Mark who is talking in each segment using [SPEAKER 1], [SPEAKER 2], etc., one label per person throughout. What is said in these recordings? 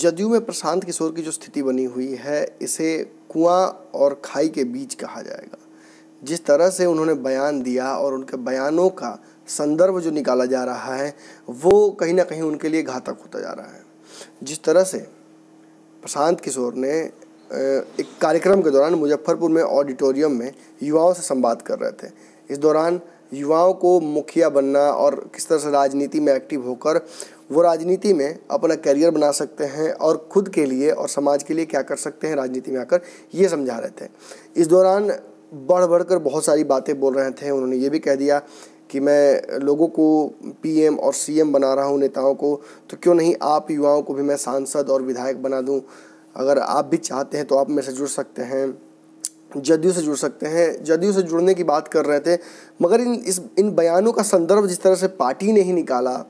[SPEAKER 1] जदयू में प्रशांत किशोर की जो स्थिति बनी हुई है, इसे कुआं और खाई के बीच कहा जाएगा। जिस तरह से उन्होंने बयान दिया और उनके बयानों का संदर्भ जो निकाला जा रहा है वो कहीं ना कहीं उनके लिए घातक होता जा रहा है। जिस तरह से प्रशांत किशोर ने एक कार्यक्रम के दौरान मुजफ्फरपुर में ऑडिटोरियम में युवाओं से संवाद कर रहे थे, इस दौरान युवाओं को मुखिया बनना और किस तरह से राजनीति में एक्टिव होकर वो राजनीति में अपना करियर बना सकते हैं और खुद के लिए और समाज के लिए क्या कर सकते हैं राजनीति में आकर, ये समझा रहे थे। इस दौरान बढ़ बढ़कर बहुत सारी बातें बोल रहे थे। उन्होंने ये भी कह दिया कि मैं लोगों को पीएम और सीएम बना रहा हूँ, नेताओं को, तो क्यों नहीं आप युवाओं को भी मैं सांसद और विधायक बना दूँ। अगर आप भी चाहते हैं तो आप मेरे से जुड़ सकते हैं, जदयू से जुड़ सकते हैं। जदयू से जुड़ने की बात कर रहे थे, मगर इन बयानों का संदर्भ जिस तरह से पार्टी ने ही निकाला,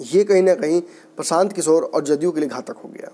[SPEAKER 1] ये कहीं ना कहीं प्रशांत किशोर और जदयू के लिए घातक हो गया।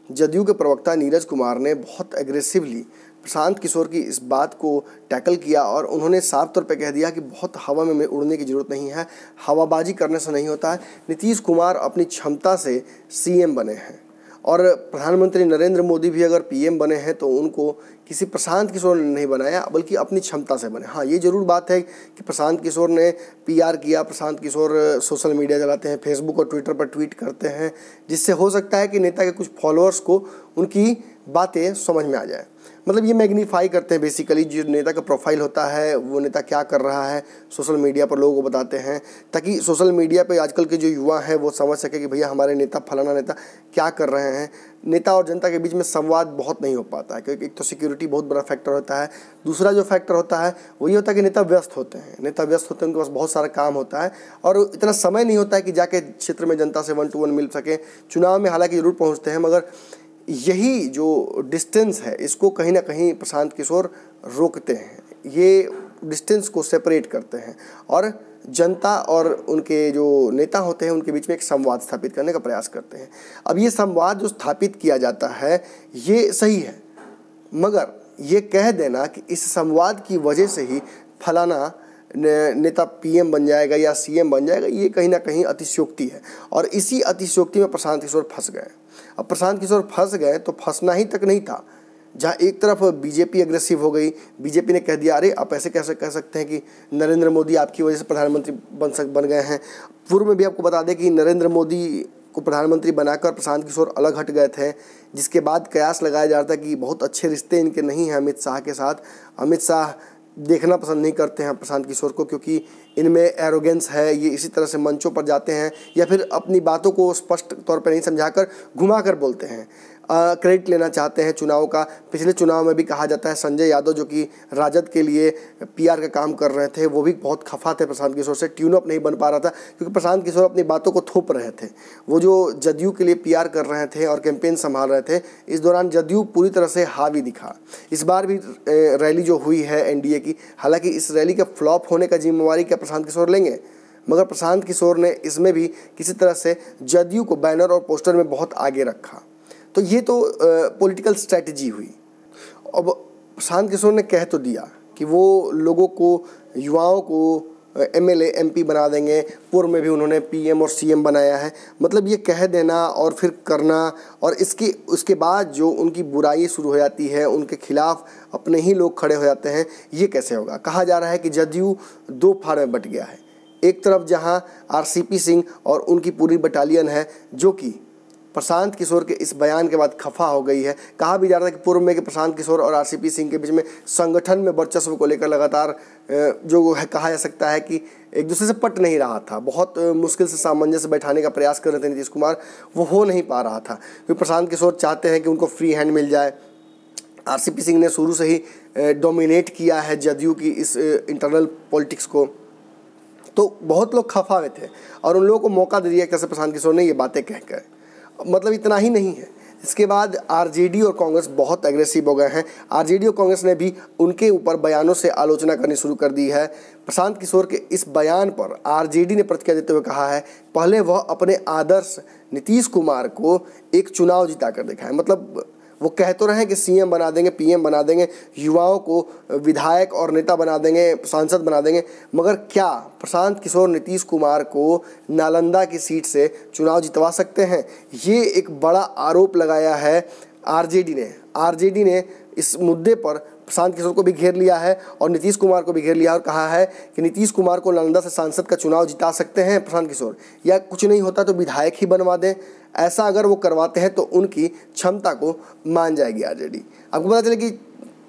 [SPEAKER 1] जदयू के प्रवक्ता नीरज कुमार ने बहुत एग्रेसिवली प्रशांत किशोर की इस बात को टैकल किया और उन्होंने साफ तौर पे कह दिया कि बहुत हवा में उड़ने की ज़रूरत नहीं है, हवाबाजी करने से नहीं होता है। नीतीश कुमार अपनी क्षमता से सीएम बने हैं और प्रधानमंत्री नरेंद्र मोदी भी अगर पीएम बने हैं तो उनको किसी प्रशांत किशोर ने नहीं बनाया, बल्कि अपनी क्षमता से बने। हाँ, ये ज़रूर बात है कि प्रशांत किशोर ने पीआर किया। प्रशांत किशोर सोशल मीडिया चलाते हैं, फेसबुक और ट्विटर पर ट्वीट करते हैं, जिससे हो सकता है कि नेता के कुछ फॉलोअर्स को उनकी बातें समझ में आ जाए। मतलब ये मैग्नीफाई करते हैं बेसिकली, जो नेता का प्रोफाइल होता है वो नेता क्या कर रहा है सोशल मीडिया पर लोगों को बताते हैं, ताकि सोशल मीडिया पे आजकल के जो युवा हैं वो समझ सके कि भैया हमारे नेता फलाना नेता क्या कर रहे हैं। नेता और जनता के बीच में संवाद बहुत नहीं हो पाता है, क्योंकि एक तो सिक्योरिटी बहुत बड़ा फैक्टर होता है, दूसरा जो फैक्टर होता है वो ये होता है कि नेता व्यस्त होते हैं। उनके पास बहुत सारा काम होता है और इतना समय नहीं होता है कि जाके क्षेत्र में जनता से 1 to 1 मिल सके। चुनाव में हालांकि ज़रूर पहुँचते हैं, मगर यही जो डिस्टेंस है इसको कहीं ना कहीं प्रशांत किशोर रोकते हैं, ये डिस्टेंस को सेपरेट करते हैं और जनता और उनके जो नेता होते हैं उनके बीच में एक संवाद स्थापित करने का प्रयास करते हैं। अब ये संवाद जो स्थापित किया जाता है ये सही है, मगर ये कह देना कि इस संवाद की वजह से ही फलाना नेता पीएम बन जाएगा या सीएम बन जाएगा, ये कहीं ना कहीं अतिशयोक्ति है और इसी अतिशयोक्ति में प्रशांत किशोर फंस गए। अब प्रशांत किशोर फंस गए तो फंसना ही तक नहीं था, जहाँ एक तरफ बीजेपी एग्रेसिव हो गई। बीजेपी ने कह दिया अरे आप ऐसे कैसे कह सकते हैं कि नरेंद्र मोदी आपकी वजह से प्रधानमंत्री बन गए हैं। पूर्व में भी आपको बता दें कि नरेंद्र मोदी को प्रधानमंत्री बनाकर प्रशांत किशोर अलग हट गए थे, जिसके बाद कयास लगाया जा रहा था कि बहुत अच्छे रिश्ते इनके नहीं हैं अमित शाह के साथ। अमित शाह देखना पसंद नहीं करते हैं प्रशांत किशोर को, क्योंकि इनमें एरोगेंस है, ये इसी तरह से मंचों पर जाते हैं या फिर अपनी बातों को स्पष्ट तौर पर नहीं समझाकर घुमा कर बोलते हैं, क्रेडिट लेना चाहते हैं चुनाव का। पिछले चुनाव में भी कहा जाता है संजय यादव जो कि राजद के लिए पीआर का काम कर रहे थे, वो भी बहुत खफा थे प्रशांत किशोर से, ट्यून अप नहीं बन पा रहा था क्योंकि प्रशांत किशोर अपनी बातों को थोप रहे थे। वो जो जदयू के लिए पीआर कर रहे थे और कैंपेन संभाल रहे थे, इस दौरान जदयू पूरी तरह से हावी दिखा। इस बार भी रैली जो हुई है एनडीए की, हालांकि इस रैली के फ्लॉप होने का जिम्मेवारी क्या प्रशांत किशोर लेंगे, मगर प्रशांत किशोर ने इसमें भी किसी तरह से जदयू को बैनर और पोस्टर में बहुत आगे रखा। तो ये तो पॉलिटिकल स्ट्रैटेजी हुई। अब प्रशांत किशोर ने कह तो दिया कि वो लोगों को, युवाओं को एमएलए एमपी बना देंगे। पूर्व में भी उन्होंने पीएम और सीएम बनाया है। मतलब ये कह देना और फिर करना, और उसके बाद जो उनकी बुराई शुरू हो जाती है, उनके खिलाफ अपने ही लोग खड़े हो जाते हैं, ये कैसे होगा। कहा जा रहा है कि जदयू 2 फाड़ में बट गया है। एक तरफ जहाँ आरसीपी सिंह और उनकी पूरी बटालियन है जो कि प्रशांत किशोर के इस बयान के बाद खफा हो गई है। कहा भी जा रहा था कि पूर्व में कि प्रशांत किशोर और आरसीपी सिंह के बीच में संगठन में वर्चस्व को लेकर लगातार जो है कहा जा सकता है कि एक दूसरे से पट नहीं रहा था। बहुत मुश्किल से सामंजस्य बैठाने का प्रयास कर रहे थे नीतीश कुमार, वो हो नहीं पा रहा था क्योंकि प्रशांत किशोर चाहते हैं कि उनको फ्री हैंड मिल जाए। आरसीपी सिंह ने शुरू से ही डोमिनेट किया है जदयू की इस इंटरनल पॉलिटिक्स को, तो बहुत लोग खफा हुए थे और उन लोगों को मौका दे दिया कैसे प्रशांत किशोर ने ये बातें कहकर। मतलब इतना ही नहीं है, इसके बाद आरजेडी और कांग्रेस बहुत एग्रेसिव हो गए हैं। आरजेडी और कांग्रेस ने भी उनके ऊपर बयानों से आलोचना करनी शुरू कर दी है। प्रशांत किशोर के इस बयान पर आरजेडी ने प्रतिक्रिया देते हुए कहा है, पहले वह अपने आदर्श नीतीश कुमार को एक चुनाव जिता कर दिखाएं। मतलब वो कह तो रहे हैं कि सीएम बना देंगे, पीएम बना देंगे, युवाओं को विधायक और नेता बना देंगे, सांसद बना देंगे, मगर क्या प्रशांत किशोर नीतीश कुमार को नालंदा की सीट से चुनाव जितवा सकते हैं? ये एक बड़ा आरोप लगाया है आरजेडी ने इस मुद्दे पर प्रशांत किशोर को भी घेर लिया है और नीतीश कुमार को भी घेर लिया और कहा है कि नीतीश कुमार को नालंदा से सांसद का चुनाव जिता सकते हैं प्रशांत किशोर, या कुछ नहीं होता तो विधायक ही बनवा दें। ऐसा अगर वो करवाते हैं तो उनकी क्षमता को मान जाएगी आरजेडी। आपको पता चले कि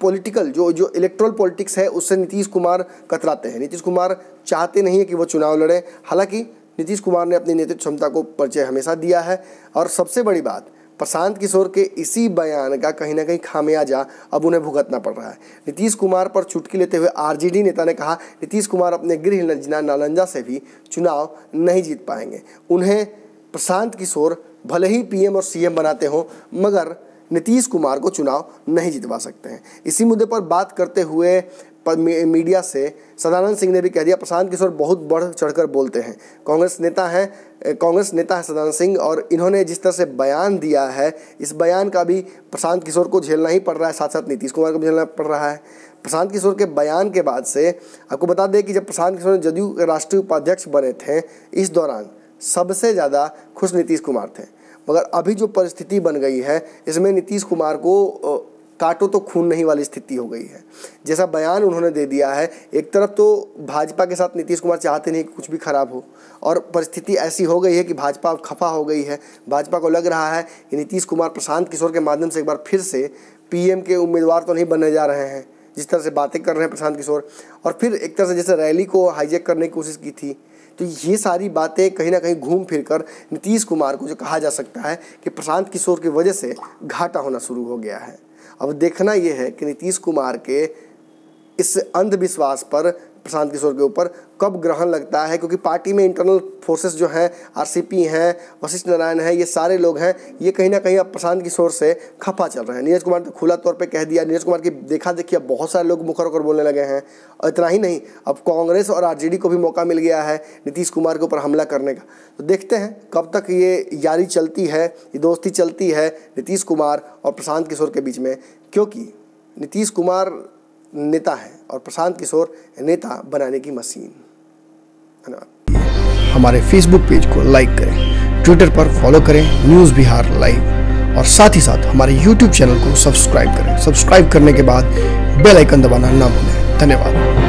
[SPEAKER 1] पॉलिटिकल जो इलेक्ट्रल पॉलिटिक्स है उससे नीतीश कुमार कतराते हैं। नीतीश कुमार चाहते नहीं है कि वो चुनाव लड़े, हालांकि नीतीश कुमार ने अपनी नेतृत्व क्षमता को परिचय हमेशा दिया है। और सबसे बड़ी बात, प्रशांत किशोर के इसी बयान का कहीं ना कहीं खामियाजा अब उन्हें भुगतना पड़ रहा है। नीतीश कुमार पर चुटकी लेते हुए आरजेडी नेता ने कहा नीतीश कुमार अपने गृह जिला नालंदा से भी चुनाव नहीं जीत पाएंगे। उन्हें प्रशांत किशोर भले ही पीएम और सीएम बनाते हों, मगर नीतीश कुमार को चुनाव नहीं जितवा सकते हैं। इसी मुद्दे पर बात करते हुए मीडिया से सदानंद सिंह ने भी कह दिया प्रशांत किशोर बहुत बढ़ चढ़कर बोलते हैं। कांग्रेस नेता है सदानंद सिंह, और इन्होंने जिस तरह से बयान दिया है, इस बयान का भी प्रशांत किशोर को झेलना ही पड़ रहा है, साथ साथ नीतीश कुमार को भी झेलना पड़ रहा है। प्रशांत किशोर के बयान के बाद से आपको बता दें कि जब प्रशांत किशोर जदयू के राष्ट्रीय उपाध्यक्ष बने थे, इस दौरान सबसे ज़्यादा खुश नीतीश कुमार थे, मगर अभी जो परिस्थिति बन गई है इसमें नीतीश कुमार को काटो तो खून नहीं वाली स्थिति हो गई है। जैसा बयान उन्होंने दे दिया है, एक तरफ तो भाजपा के साथ नीतीश कुमार चाहते नहीं कि कुछ भी खराब हो, और परिस्थिति ऐसी हो गई है कि भाजपा खफा हो गई है। भाजपा को लग रहा है कि नीतीश कुमार प्रशांत किशोर के माध्यम से एक बार फिर से पीएम के उम्मीदवार तो नहीं बनने जा रहे हैं, जिस तरह से बातें कर रहे हैं प्रशांत किशोर, और फिर एक तरह से जैसे रैली को हाईजैक करने की कोशिश की थी। तो ये सारी बातें कहीं ना कहीं घूम फिर कर नीतीश कुमार को जो कहा जा सकता है कि प्रशांत किशोर की वजह से घाटा होना शुरू हो गया है। अब देखना यह है कि नीतीश कुमार के इस अंधविश्वास पर प्रशांत किशोर के ऊपर कब ग्रहण लगता है, क्योंकि पार्टी में इंटरनल फोर्सेस जो हैं, आरसीपी हैं, वशिष्ठ नारायण हैं, ये सारे लोग हैं, ये कहीं ना कहीं अब प्रशांत किशोर से खफा चल रहे हैं। नीरज कुमार ने खुला तौर पे कह दिया, नीरज कुमार की देखा देखी अब बहुत सारे लोग मुखर होकर बोलने लगे हैं। और इतना ही नहीं, अब कांग्रेस और आरजेडी को भी मौका मिल गया है नीतीश कुमार के ऊपर हमला करने का। तो देखते हैं कब तक ये यारी चलती है, ये दोस्ती चलती है नीतीश कुमार और प्रशांत किशोर के बीच में, क्योंकि नीतीश कुमार नेता है और प्रशांत किशोर नेता बनाने की मशीन। धन्यवाद।
[SPEAKER 2] हमारे फेसबुक पेज को लाइक करें, ट्विटर पर फॉलो करें न्यूज़ बिहार लाइव, और साथ ही साथ हमारे यूट्यूब चैनल को सब्सक्राइब करें। सब्सक्राइब करने के बाद बेल आइकन दबाना ना भूलें। धन्यवाद।